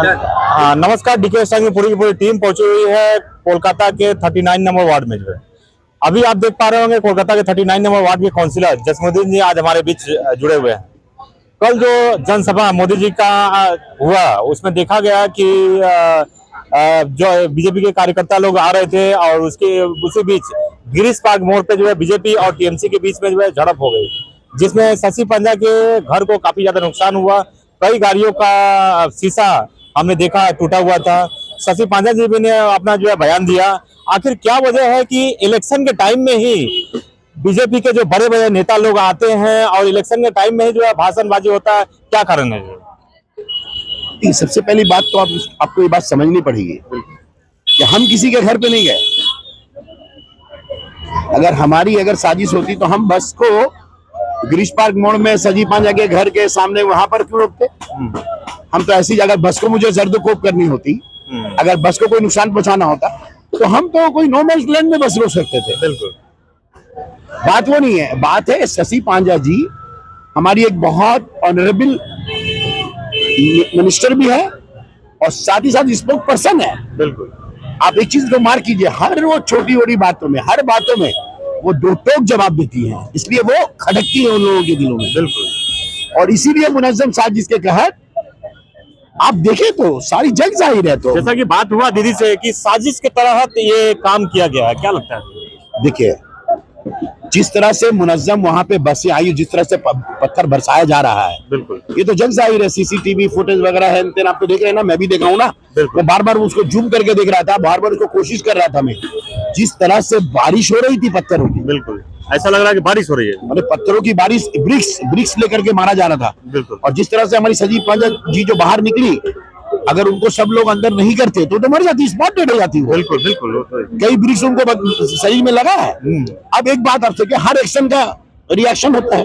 नमस्कार। DK star की पूरी की पूरी टीम पहुंची हुई है कोलकाता के 39 नंबर वार्ड में। जो है अभी आप देख पा रहे होंगे कोलकाता के 39 नंबर वार्ड के काउंसिलर जसमुद्दीन जी आज हमारे बीच जुड़े हुए हैं। कल जो जनसभा मोदी जी का हुआ उसमें देखा गया कि जो बीजेपी के कार्यकर्ता लोग आ रहे थे और उसी बीच गिरीश पार्क मोड़ पे जो है बीजेपी और टीएमसी के बीच में जो है झड़प हो गई, जिसमें शशि पंजा के घर को काफी ज्यादा नुकसान हुआ। कई गाड़ियों का शीशा हमने देखा टूटा हुआ था। शशि पंजा जी भी ने अपना जो है बयान दिया। आखिर क्या वजह है कि इलेक्शन के टाइम में ही बीजेपी के जो बड़े बड़े नेता लोग आते हैं और इलेक्शन के टाइम में ही जो है भाषणबाजी होता है, क्या कारण है? सबसे पहली बात तो आपको ये बात समझनी पड़ेगी कि हम किसी के घर पे नहीं गए। अगर साजिश होती तो हम बस को गिरीश पार्क मोड़ में शशि पंजा के घर के सामने वहां पर क्यों रोकते? हम तो ऐसी जगह बस को मुझे जर्दोकोप करनी होती, अगर बस को कोई नुकसान पहुंचाना होता तो हम तो कोई नो मैंस लैंड में बस रोक सकते थे। बिल्कुल, बात वो नहीं है। बात है शशि पंजा जी हमारी एक बहुत ऑनरेबल मिनिस्टर भी है और साथ ही साथ स्पोक पर्सन है। बिल्कुल। आप एक चीज को मार्क कीजिए, हर वो छोटी बड़ी बातों में, हर बातों में वो दो टोक जवाब देती है, इसलिए वो खटकती है उन लोगों के दिलों में। बिल्कुल। और इसीलिए मुनज्जम साजिश के तहत आप देखें तो सारी जग जाहिर है। तो जैसा कि बात हुआ दीदी से कि साजिश के तहत ये काम किया गया है, क्या लगता है? देखिए, जिस तरह से मुनज्जम वहां पे बसें आई, जिस तरह से पत्थर बरसाया जा रहा है, बिल्कुल ये तो जग जाहिर है। सीसीटीवी फुटेज वगैरह है, आप तो देख रहे हैं ना, मैं भी देखा हूं ना। मैं बार बार उसको जूम करके देख रहा था, बार बार उसको कोशिश कर रहा था मैं। जिस तरह से बारिश हो रही थी पत्थरों की, बिल्कुल ऐसा लग रहा है कि बारिश हो रही है। मतलब पत्थरों की बारिश, ब्रिक्स लेकर के मारा जा रहा था। बिल्कुल। और जिस तरह से हमारी शशि पंजा जी जो बाहर निकली, अगर उनको सब लोग अंदर नहीं करते तो मर जाती, स्पॉट डेड हो जाती। बिल्कुल बिल्कुल। कई ब्रिक्स उनको शरीर में लगा है। अब एक बात आपसे कि हर एक्शन का रिएक्शन होता है।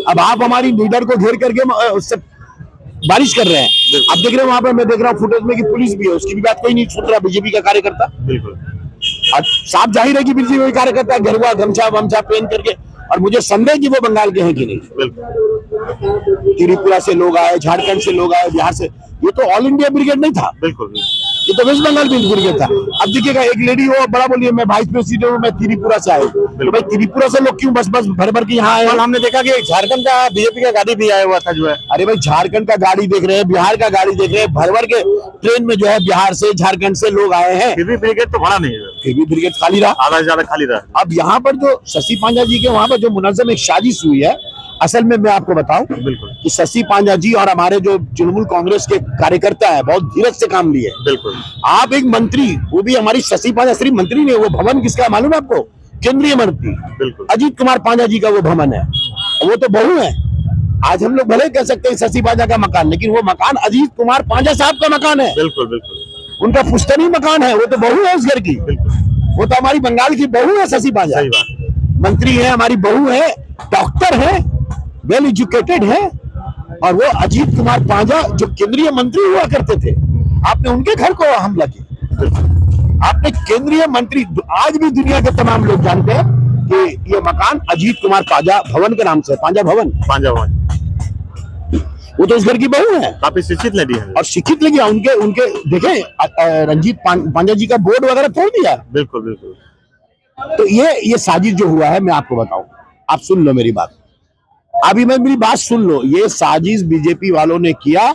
अब आप हमारी लीडर को घेर करके उससे बारिश कर रहे हैं। आप देख रहे हैं वहां पर, मैं देख रहा हूँ फुटेज में कि पुलिस भी है, उसकी भी बात कोई नहीं सुन रहा। बीजेपी का कार्यकर्ता, बिल्कुल, और साफ जाहिर है कि बीजेपी कार्यकर्ता घेरुआ गमछा वमछा पहन करके, और मुझे संदेह कि वो बंगाल के हैं कि नहीं। त्रिपुरा से लोग आए, झारखंड से लोग आए, बिहार से। ये तो ऑल इंडिया ब्रिगेड नहीं था। बिल्कुल, ये तो वेस्ट बंगाल ब्रिगेड था। अब देखिएगा, एक लेडी हो बड़ा बोलिए मैं वाइस प्रेसिडेंट हूँ, मैं त्रिपुरा से आए, तो भाई त्रिपुरा से लोग क्यों बस भर भर के यहाँ आए? हमने देखा कि झारखंड का बीजेपी का गाड़ी भी आया हुआ था जो है। अरे भाई, झारखंड का गाड़ी देख रहे हैं, बिहार का गाड़ी देख रहे हैं, भर भर के ट्रेन में जो है बिहार से झारखंड से लोग आए हैं। फिर भी ब्रिगेड तो भरा नहीं है, फिर भी ब्रिगेड खाली रहा, आधा से ज्यादा खाली रहा। अब यहाँ पर जो शशि पंजा जी के वहां पर जो मुनज्जम एक साजिश हुई है, असल में मैं आपको बताऊं कि शशि पंजा जी और हमारे जो तृणमूल कांग्रेस के कार्यकर्ता है बहुत धीरज से काम लिए। बिल्कुल। आप एक मंत्री, वो भी हमारी शशि पंजा सिर्फ मंत्री नहीं, वो भवन किसका मालूम है आपको? केंद्रीय मंत्री। बिल्कुल। अजीत कुमार पंजा जी का वो भवन है, वो तो बहू है। आज हम लोग भले कह सकते हैं शशि पंजा का मकान, लेकिन वो मकान अजीत कुमार पंजा साहब का मकान है। बिल्कुल बिल्कुल। उनका पुश्तैनी मकान है, वो तो बहू है उस घर की। वो तो हमारी बंगाल की बहू है शशि पंजा। सही बात। मंत्री है, हमारी बहू है, डॉक्टर है, वेल एजुकेटेड है। और वो अजीत कुमार पंजा जो केंद्रीय मंत्री हुआ करते थे, आपने उनके घर को हमला किया। आपने केंद्रीय मंत्री, आज भी दुनिया के तमाम लोग जानते हैं कि ये मकान अजीत कुमार पंजा भवन के नाम से, पंजा भवन। वो तो उस घर की बहू है, काफी शिक्षित लेडी है और शिक्षित लगी। उनके देखें, रंजीत पंजा जी का बोर्ड वगैरह तोड़ दिया। बिल्कुल बिल्कुल। तो ये साजिश जो हुआ है, मैं आपको बताऊं, आप सुन लो मेरी बात, अभी मैं मेरी बात सुन लो। ये साजिश बीजेपी वालों ने किया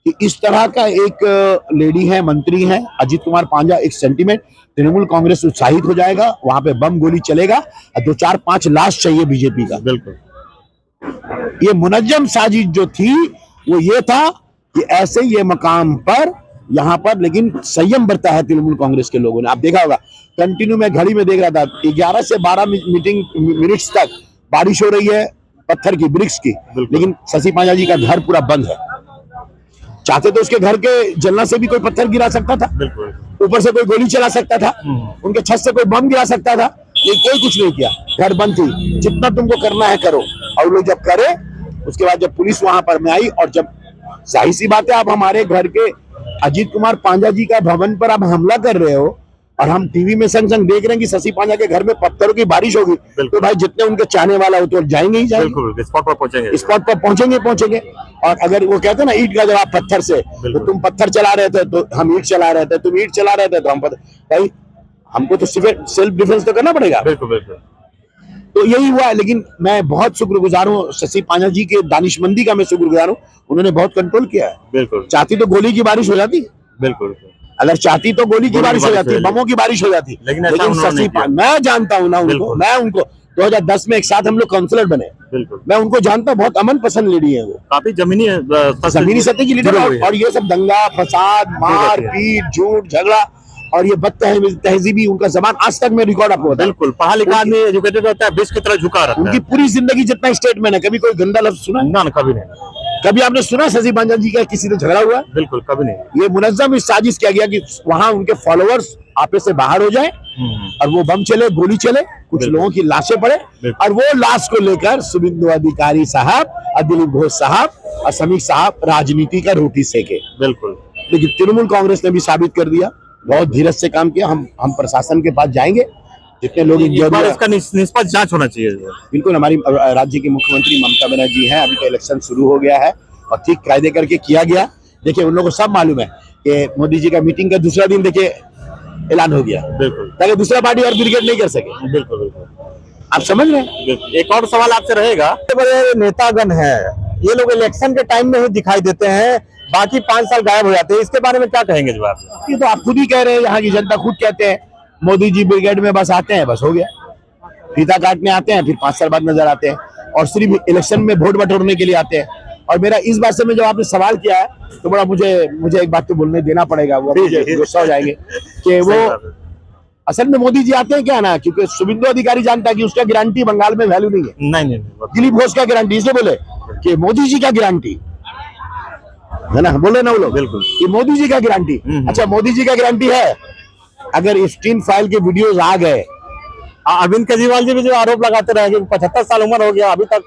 कि इस तरह का एक लेडी है, मंत्री है अजीत कुमार पंजा, एक सेंटीमेंट, तृणमूल कांग्रेस उत्साहित हो जाएगा, वहां पे बम गोली चलेगा और 2-4-5 लाश चाहिए बीजेपी का। बिल्कुल। ये मुनज्जम साजिश जो थी वो ये था कि ऐसे ये मकाम पर, यहाँ पर, लेकिन संयम बरता है तृणमूल कांग्रेस के लोगों ने। आप देखा होगा, कंटिन्यू मैं घड़ी में देख रहा था, 11 से 12 मिनट्स तक बारिश हो रही है, पत्थर की, ब्रिक्स की, लेकिन शशि पंजा जी का घर पूरा बंद है। चाहते तो उसके घर के जलना से भी कोई पत्थर गिरा सकता था, ऊपर से कोई गोली चला सकता था, उनके छत से कोई बम गिरा सकता था, लेकिन कोई कुछ नहीं किया। घर बंद थी, जितना तुमको करना है करो। और लोग जब करे, उसके बाद जब पुलिस वहां पर में आई, और जब जाहिर सी बात है, आप हमारे घर के अजीत कुमार पंजा जी का भवन पर आप हमला कर रहे हो, और हम टीवी में संग संग देख रहे हैं कि शशि पंजा के घर में पत्थरों की बारिश होगी, तो भाई जितने उनके चाहने वाला हो तो जाएंगे ही जाएंगे, स्पॉट पर पहुंचेंगे, स्पॉट पर पहुंचेंगे। और अगर वो कहते हैं ना ईंट का जवाब पत्थर से, तो तुम पत्थर चला रहे थे तो हम ईंट चला रहे थे, तुम ईंट चला रहे थे तो हम पत्थर। भाई हमको तो सेल्फ डिफेंस तो करना पड़ेगा। बिल्कुल बिल्कुल। तो यही हुआ है। लेकिन मैं बहुत शुक्रगुजार हूँ शशि पांजा जी के दानिशमंदी का, मैं शुक्रगुजार हूँ। उन्होंने बहुत कंट्रोल किया है। बिल्कुल चाहती तो गोली की बारिश हो जाती, बिल्कुल। अगर चाहती तो गोली की बारिश हो जाती, बमों की बारिश हो जाती। लेकिन शशि पांजा, मैं जानता हूँ ना उनको, मैं उनको 2010 में एक साथ हम लोग काउंसलर बने। बिल्कुल मैं उनको जानता हूँ, बहुत अमन पसंद लेडी है वो, काफी जमीनी जमीनी सतह की लीडर। और ये सब दंगा फसाद मार पीट झूठ झगड़ा और ये बदतहजीबी, उनका जबान आज तक में रिकॉर्ड आपको होता है। बिल्कुल, पढ़ा लिखा आदमी एजुकेटेड होता है, बीच की तरह झुका रहता है। उनकी पूरी जिंदगी जितना स्टेटमेंट है, कभी कोई गंदा लफ्ज सुना है? ना, कभी नहीं। कभी आपने सुना शशि पांजा जी का किसी से झगड़ा हुआ? बिल्कुल कभी नहीं। ये मुनज्जम इस साजिश किया गया कि वहां उनके फॉलोअर्स आपे से बाहर हो जाए और वो बम चले, गोली चले, कुछ लोगों की लाशें पड़े और वो लाश को लेकर शुभेंदु अधिकारी साहब और दिलीप घोष साहब और समीर साहब राजनीति का रोटी सेके। बिल्कुल। लेकिन तृणमूल कांग्रेस ने भी साबित कर दिया, बहुत धीरज से काम किया। हम प्रशासन के पास जाएंगे, जितने लोग इसका निष्पक्ष जांच होना चाहिए। बिल्कुल, हमारी राज्य की मुख्यमंत्री ममता बनर्जी हैं, अभी तो इलेक्शन शुरू हो गया है और ठीक कायदे करके किया गया। देखिए उन लोगों को सब मालूम है कि मोदी जी का मीटिंग का दूसरा दिन देखिए ऐलान हो गया, बिल्कुल, ताकि दूसरा पार्टी और ब्रिगेड नहीं कर सके। बिल्कुल बिल्कुल, आप समझ रहे हैं। एक और सवाल आपसे रहेगा, बड़े नेतागण है, ये लोग इलेक्शन के टाइम में ही दिखाई देते हैं, बाकी 5 साल गायब हो जाते हैं, इसके बारे में क्या कहेंगे जवाब? ये तो आप खुद ही कह रहे हैं, यहाँ की जनता खुद कहते हैं मोदी जी ब्रिगेड में बस आते हैं, बस हो गया, फीता काटने आते हैं, फिर 5 साल बाद नजर आते हैं और सिर्फ इलेक्शन में वोट बटोरने के लिए आते हैं। और मेरा इस बात से में जब आपने सवाल किया है तो बड़ा मुझे एक बात तो बोलने देना पड़ेगा, वो मुझे गुस्सा हो जाएंगे कि वो असल में मोदी जी आते हैं क्या ना, क्योंकि शुभेंदु अधिकारी जानता है कि उसका गारंटी बंगाल में वैल्यू नहीं है। नहीं, दिलीप घोष का गारंटी, इसलिए बोले कि मोदी जी का गारंटी है ना, बोले ना वो लोग, बिल्कुल कि मोदी जी का गारंटी। अच्छा, मोदी जी का गारंटी है, अगर एफस्टीन फाइल के वीडियोस आ गए, अरविंद केजरीवाल जी भी जो आरोप लगाते रहे कि 75 साल उम्र हो गया, अभी तक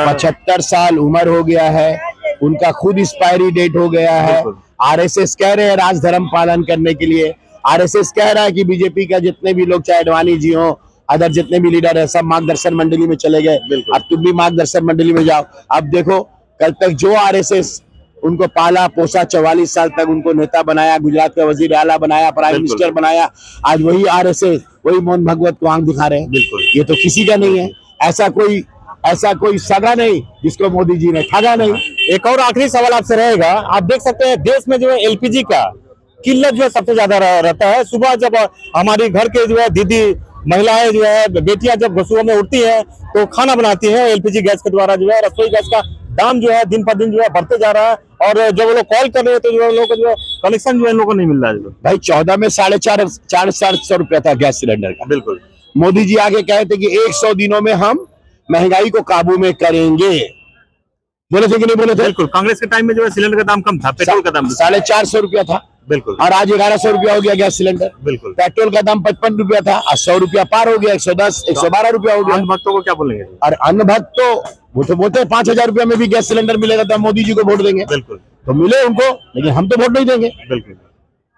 75 साल उम्र हो गया है, उनका खुद एक्सपायरी डेट हो गया है। आरएसएस कह रहे हैं राजधर्म पालन करने के लिए, आरएसएस कह रहा है कि बीजेपी का जितने भी लोग, चाहे अडवाणी जी हो, अदर जितने भी लीडर है, सब मार्गदर्शन मंडली में चले गए। अब तुम भी मार्गदर्शन मंडली में जाओ। अब देखो, कल तक जो आरएसएस उनको पाला पोसा, 44 साल तक उनको नेता बनाया, गुजरात का वजीर आला बनाया, प्राइम मिनिस्टर बनाया, आज वही आरएसएस, वही मोहन भागवत को आंख दिखा रहे हैं। बिल्कुल, ये तो किसी का नहीं है, ऐसा कोई सगा नहीं जिसको मोदी जी ने ठगा नहीं। एक और आखिरी सवाल आपसे रहेगा, आप देख सकते हैं देश में जो है एलपीजी का किल्लत जो है सबसे ज्यादा रहता है। सुबह जब हमारी घर के जो है दीदी महिलाएं जो है बेटियां जब सुबह में उठती हैं तो खाना बनाती हैं एलपीजी गैस के द्वारा, जो है रसोई गैस का दाम जो है दिन पर दिन जो है बढ़ते जा रहा है और जब वो लोग कॉल कर रहे हैं तो जो लोगों को जो है कनेक्शन जो है इन लोगों को नहीं मिल रहा है। भाई 14 में 450 रुपया था गैस सिलेंडर का। बिल्कुल, मोदी जी आगे कहे थे कि 100 दिनों में हम महंगाई को काबू में करेंगे, बोले थे कि नहीं बोले थे? बिल्कुल, कांग्रेस के टाइम में जो है सिलेंडर का दाम कम था, पेट्रोल का दाम 450 रुपया था। बिल्कुल, और आज 1100 रुपया हो गया गैस सिलेंडर। बिल्कुल, पेट्रोल का दाम 55 रुपया था, आज 100 रुपया पार हो गया, 110 112 रुपया हो गया। अन्य भक्तों को क्या बोलेंगे? और अन्य भक्त तो वो तो बोलते हैं 5000 रुपया में भी गैस सिलेंडर मिलेगा तो मोदी जी को वोट देंगे। बिल्कुल, तो मिले उनको, लेकिन हम तो वोट नहीं देंगे। बिल्कुल,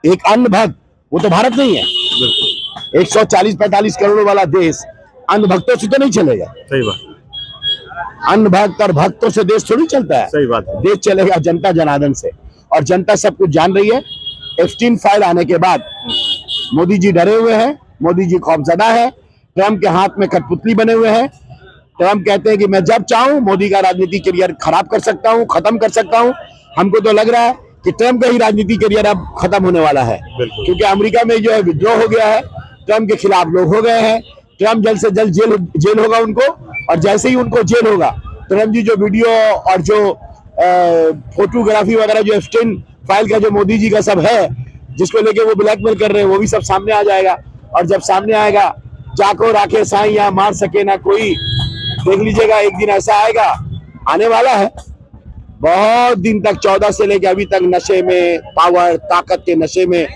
एक अन्य भक्त, वो तो भारत नहीं है। बिल्कुल, 140-45 करोड़ वाला देश अन्य भक्तों से तो नहीं चलेगा। सही बात, अन्य भक्त और भक्तों से देश थोड़ी चलता है। सही बात है। देश चलेगा जनता जनार्दन से, और जनता सब कुछ जान रही है। एफस्टीन फाइल आने के बाद मोदी जी डरे हुए हैं, मोदी जी खौफजदा है, ट्रम्प के हाथ में कठपुतली बने हुए हैं। ट्रम्प कहते हैं कि मैं जब चाहूं मोदी का राजनीतिक करियर खराब कर सकता हूं, खत्म कर सकता हूं। हमको तो लग रहा है कि ट्रम्प का ही राजनीतिक करियर अब खत्म होने वाला है, क्योंकि अमेरिका में जो है विद्रोह हो गया है, ट्रम्प के खिलाफ लोग हो गए हैं। ट्रम्प जल्द से जल्द जेल होगा उनको, और जैसे ही उनको जेल होगा, ट्रम्प जी जो वीडियो और जो फोटोग्राफी वगैरह जो एफस्टीन फाइल का जो मोदी जी का सब है, जिसको लेके वो ब्लैकमेल कर रहे हैं, वो भी सब सामने आ जाएगा। और जब सामने आएगा, जाको राखे साईं यहाँ मार सके ना कोई, देख लीजिएगा एक दिन ऐसा आएगा, आने वाला है। बहुत दिन तक 14 से लेके अभी तक नशे में, पावर ताकत के नशे में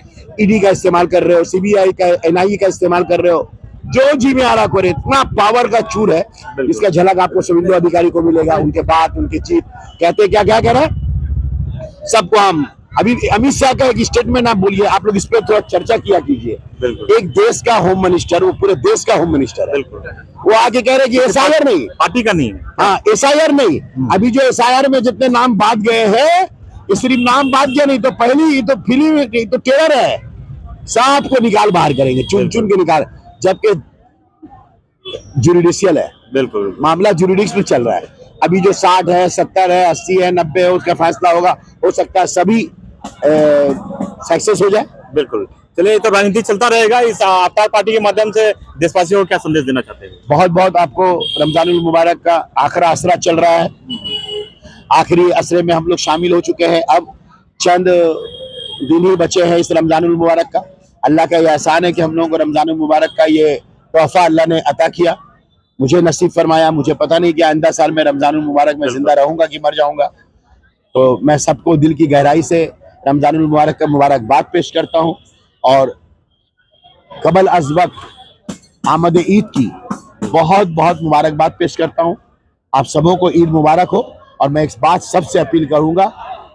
ईडी का इस्तेमाल कर रहे हो, सीबीआई का, एनआईए का इस्तेमाल कर रहे हो, जो जी में आ रहा करे, इतना पावर का चूर है। इसका झलक आपको शुभेंदु अधिकारी को मिलेगा, उनके बात, उनकी चीज। कहते क्या क्या कह रहे हैं, सबको हम अभी अमित शाह का एक स्टेटमेंट आप बोलिए, आप लोग इस पर थोड़ा चर्चा किया कीजिए। बिल्कुल। एक देश का होम मिनिस्टर, वो पूरे देश का होम मिनिस्टर है, बिल्कुल। वो आके कह रहे हैं कि एसआईआर नहीं, पार्टी का नहीं है। हाँ एसआईआर नहीं। अभी जो एसआईआर में जितने नाम बात गए हैं, ये सिर्फ नाम बात गया नहीं, तो पहली तो फिल्म तो टेलर है, सबको निकाल बाहर करेंगे, चुन चुन के निकाल, जबकि जुडिशियल है, बिल्कुल मामला जुडिक्स में चल रहा है। अभी जो 60 है, 70 है, 80 है, 90 है, उसका फैसला होगा, हो सकता है सभी सक्सेस हो जाए। बिल्कुल। चलिए, ये तो राजनीति चलता रहेगा। इस अवतार पार्टी के माध्यम से देशवासियों को क्या संदेश देना चाहते हैं? बहुत बहुत आपको रमजानुल मुबारक का आखिरी असरा चल रहा है, आखिरी असरे में हम लोग शामिल हो चुके हैं। अब चंद दिन ही बचे हैं इस रमजानुल मुबारक का। अल्लाह का यह एहसान है कि हम लोगों को रमजानुल मुबारक का ये तोहफा अल्लाह ने अता किया, मुझे नसीब फरमाया। मुझे पता नहीं कि आइंदा साल में रमजानुल मुबारक में जिंदा रहूंगा कि मर जाऊंगा। तो मैं सबको दिल की गहराई से रमजानुल मुबारक का मुबारकबाद पेश करता हूं, और कबल अज वक्त आमद ईद की बहुत बहुत मुबारकबाद पेश करता हूं। आप सबों को ईद मुबारक हो। और मैं इस बात सबसे अपील करूंगा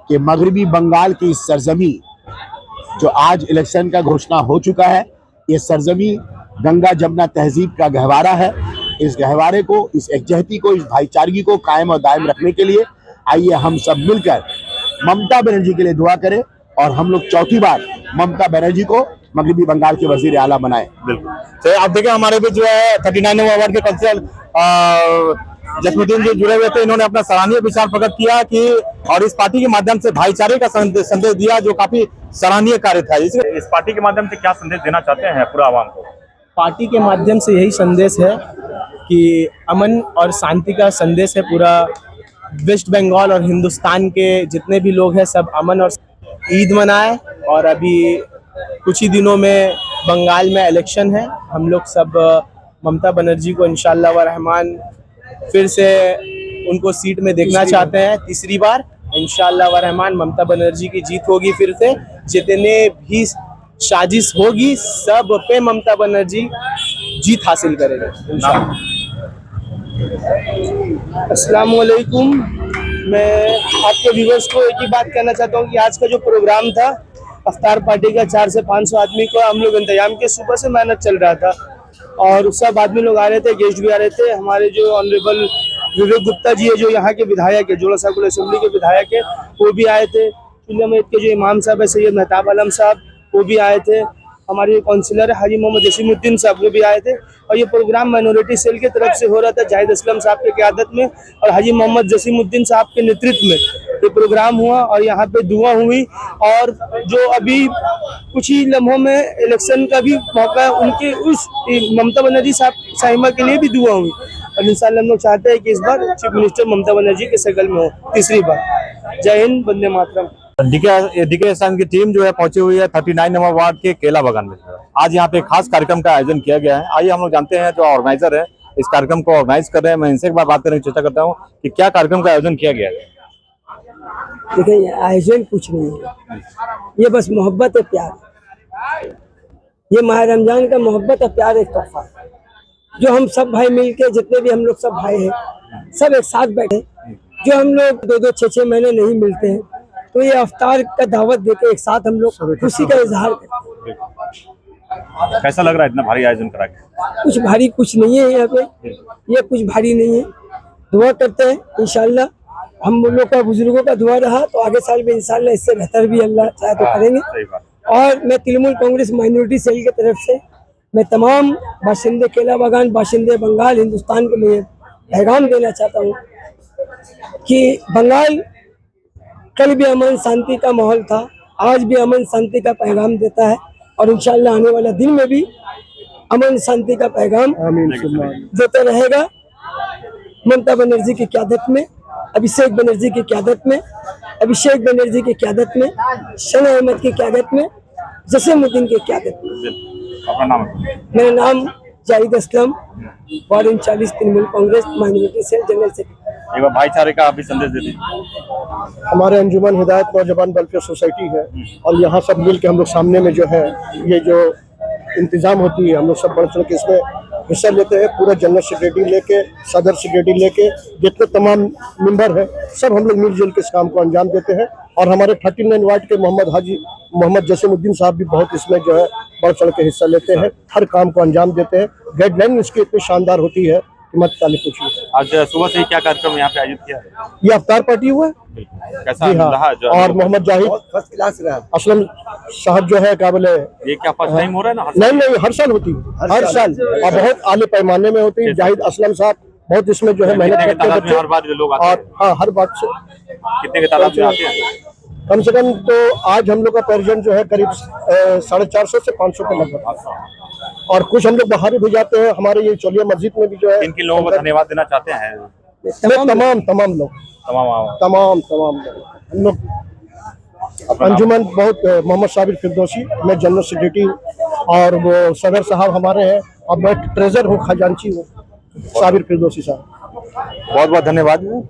कि मगरबी बंगाल की इस सरजमी, जो आज इलेक्शन का घोषणा हो चुका है, ये सरजमी गंगा जमुना तहजीब का गहवारा है। इस गहवारे को, इस एकजहती को, इस भाईचारगी को कायम और दायम रखने के लिए आइए हम सब मिलकर ममता बनर्जी के लिए दुआ करें, और हम लोग चौथी बार ममता बनर्जी को मगरबी बंगाल के वजीर आला बनाए। बिल्कुल। तो आप देखें, हमारे भी जो है 39 नंबर वार्ड के काउंसिलर जसमुद्दीन जी जुड़े हुए थे। इन्होंने अपना सराहनीय विचार प्रकट किया कि, और इस पार्टी के माध्यम से भाईचारे का संदेश दिया, जो काफी सराहनीय कार्य था। इस पार्टी के माध्यम से क्या संदेश देना चाहते हैं पूरा आवाम को? पार्टी के माध्यम से यही संदेश है कि अमन और शांति का संदेश है। पूरा वेस्ट बंगाल और हिंदुस्तान के जितने भी लोग हैं, सब अमन और ईद मनाएं। और अभी कुछ ही दिनों में बंगाल में इलेक्शन है। हम लोग सब ममता बनर्जी को इंशाल्लाह व रहमान फिर से उनको सीट में देखना चाहते हैं, तीसरी बार इंशाल्लाह व रहमान ममता बनर्जी की जीत होगी। फिर से जितने भी साजिश होगी, सब पे ममता बनर्जी जीत हासिल करेंगे इंशाल्लाह। अस्सलाम वालेकुम। मैं आपके व्यूअर्स को एक ही बात कहना चाहता हूँ कि आज का जो प्रोग्राम था अफ्तार पार्टी का, 400 से 500 आदमी को हम लोग इंतजाम के, सुबह से मेहनत चल रहा था और सब आदमी लोग आ रहे थे, गेस्ट भी आ रहे थे। हमारे जो ऑनरेबल विवेक गुप्ता जी है, जो यहाँ के विधायक है, जोड़ा सर्कुलर असेंबली के विधायक है, वो भी आए थे। चुनियामेद के जो इमाम साहब है सैयद मेहताब आलम साहब, वो भी आए थे। हमारे काउंसिलर है हाजी मोहम्मद जसीमुद्दीन साहब, वो भी आए थे। और ये प्रोग्राम माइनॉरिटी सेल की तरफ से हो रहा था, जाहिद असलम साहब की क़यादत में और हाजी मोहम्मद जसीमुद्दीन साहब के नेतृत्व में ये प्रोग्राम हुआ। और यहाँ पे दुआ हुई, और जो अभी कुछ ही लम्हों में इलेक्शन का भी मौका है, उनके उस ममता बनर्जी साहिबा के लिए भी दुआ हुई। और इंशाल्लाह हम लोग चाहते हैं कि इस बार चीफ मिनिस्टर ममता बनर्जी के शक्ल में हो, तीसरी बार। जय हिंद, वंदे मातरम। डीके एहसान की टीम जो है पहुंची हुई है 39 नंबर वार्ड के केला बागान में। आज यहाँ पे खास कार्यक्रम का आयोजन किया गया है। आइए हम लोग जानते हैं जो ऑर्गेनाइजर है, इस कार्यक्रम को ऑर्गेनाइज कर रहे हैं। मैं इनसे एक बार बात करने की चेष्टा करता हूँ कि क्या कार्यक्रम का आयोजन किया गया है। देखिए, आयोजन कुछ नहीं है, ये बस मोहब्बत है, प्यार। ये माह रमजान का मोहब्बत और प्यार एक तोहफा, जो हम सब भाई मिलके, जितने भी हम लोग सब भाई हैं, सब एक साथ बैठे। जो हम लोग 2-2, 6-6 महीने नहीं मिलते हैं, तो ये अफ्तार का दावत देके एक साथ हम लोग खुशी का इजहार करते हैं। कैसा लग रहा है इतना भारी आयोजन करा के? कुछ भारी कुछ नहीं है यहाँ पे, ये कुछ भारी नहीं है। दुआ करते हैं इंशाल्लाह, हम लोग का बुजुर्गों का दुआ रहा तो आगे साल में इंशाल्लाह इससे बेहतर भी अल्लाह चाहे तो करेंगे। और मैं तृणमूल कांग्रेस माइनॉरिटी सेल की तरफ से मैं तमाम बाशिंदे केला बागान, बाशिंदे बंगाल, हिंदुस्तान को मैं पैगाम देना चाहता हूँ कि बंगाल कल भी अमन शांति का माहौल था, आज भी अमन शांति का पैगाम देता है, और इंशाल्लाह आने वाला दिन में भी अमन शांति का पैगाम देता रहेगा। ममता बनर्जी की क़यादत में, अभिषेक बनर्जी की क़यादत में, अभिषेक बनर्जी की क़यादत में, शना अहमद की क़यादत में, जसीमुद्दीन की क़यादत में। अपना नाम? मेरा नाम Zahid Aslam, ward 39 Trinamool Congress minority cell general secretary. एक बार भाईचारे का आप भी संदेश दे दीजिए। हमारे अंजुमन हिदायत नौजवान वेलफेयर सोसाइटी है, और यहाँ सब मिल के हम लोग सामने में जो है ये जो इंतजाम होती है, हम लोग सब बढ़ चढ़ के इसमें हिस्सा लेते हैं। पूरा जनरल सेक्रेटरी लेके, सदर सेक्रेटरी लेके, जितने तमाम मेंबर हैं, सब हम लोग मिलजुल के इस काम को अंजाम देते हैं। और हमारे 39 वार्ड के मोहम्मद जसीमुद्दीन साहब भी बहुत इसमें जो है बढ़ चढ़ के हिस्सा लेते हैं, हर काम को अंजाम देते हैं। गाइडलाइन इसकी इतनी शानदार होती है कि मत काले पूछिए। आज सुबह से ही क्या कार्यक्रम यहाँ पे आयोजित किया है? ये अफ्तार पार्टी हुआ है। कैसा जी हाँ। रहा जो और मोहम्मद जाहिद फर्स्ट क्लास रहा। असलम साहब जो है क्या बोले, ये क्या फर्स्ट टाइम हो रहा है ना? नहीं हर साल होती है, हर साल, और बहुत आले पैमाने में होती है। जाहिद असलम साहब बहुत इसमें जो है मेहनत करते हैं बच्चे। हर बार लोग आते हैं? और हाँ, हर बात से कितने के तादाद में आते हैं? कम से कम तो आज हम लोग का पेरिजन जो है करीब 450 से 500 के लगभग। और कुछ हम लोग बाहर भी जाते हैं, हमारे ये चौलिया मस्जिद में भी जो है। किन लोगों को धन्यवाद देना चाहते हैं? तमाम लोग, तमाम लोग। हम लोग अंजुमन बहुत, मोहम्मद साबिर फिरदौसी, मैं जनरल सेक्रेटरी हूँ, और वो सदर साहब हमारे हैं, और मैं ट्रेजर हूँ, खजांची हूँ, साबिर फिरदौसी साहब। बहुत बहुत धन्यवाद।